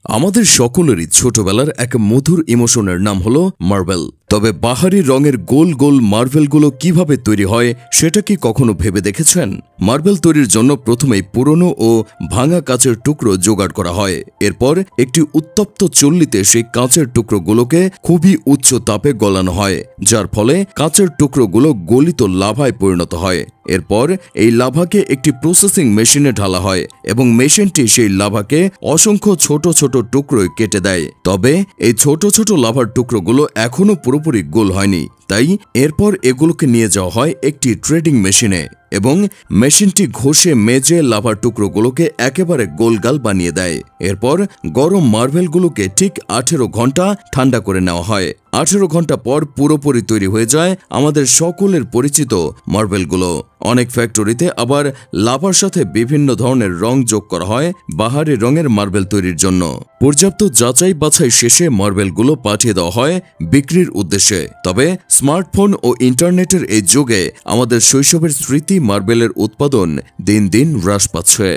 আমাদের সকলেরই ছোটবেলার এক মধুর ইমোশনের নাম হলো মার্বেল। তবে বাহারি রঙের গোল গোল মার্বেলগুলো কিভাবে তৈরি হয় সেটা কি কখনো ভেবে দেখেছেন? মার্বেল তৈরির জন্য প্রথমেই পুরনো ও ভাঙা কাচের টুকরো জোগাড় করা হয়। এরপর একটি উত্তপ্ত চুল্লিতে সেই কাচের টুকরোগুলোকে খুবই উচ্চ তাপে গলানো হয়, যার ফলে কাচের টুকরোগুলো গলিত লাভায় পরিণত হয়। এরপর এই লাভাকে একটি প্রসেসিং মেশিনে ঢালা হয় এবং মেশিনটি সেই লাভাকে অসংখ্য ছোট ছোট টুকরোয় কেটে দেয়। তবে এই ছোট ছোট লাভার টুকরোগুলো এখনো পুরোপুরি গোল হয়নি, তাই এরপর এগুলোকে নিয়ে যাওয়া হয় একটি ট্রেডিং মেশিনে এবং মেশিনটি ঘষে মেজে লাভার টুকরোগুলোকে একেবারে গোলগাল বানিয়ে দেয়। এরপর গরম মার্বেলগুলোকে ঠিক 18 ঘন্টা ঠান্ডা করে নেওয়া হয়। 18 ঘন্টা পর পুরোপুরি তৈরি হয়ে যায় আমাদের সকলের পরিচিত মার্বেলগুলো। অনেক ফ্যাক্টরিতে আবার লাভার সাথে বিভিন্ন ধরনের রং যোগ করা হয় বাহারি রঙের মার্বেল তৈরির জন্য। পর্যাপ্ত যাচাই বাছাই শেষে মার্বেলগুলো পাঠিয়ে দেওয়া হয় বিক্রির উদ্দেশ্যে। তবে স্মার্টফোন ও ইন্টারনেটের এই যুগে আমাদের শৈশবের স্মৃতি মার্বেলের উৎপাদন দিন দিন হ্রাস পাচ্ছে।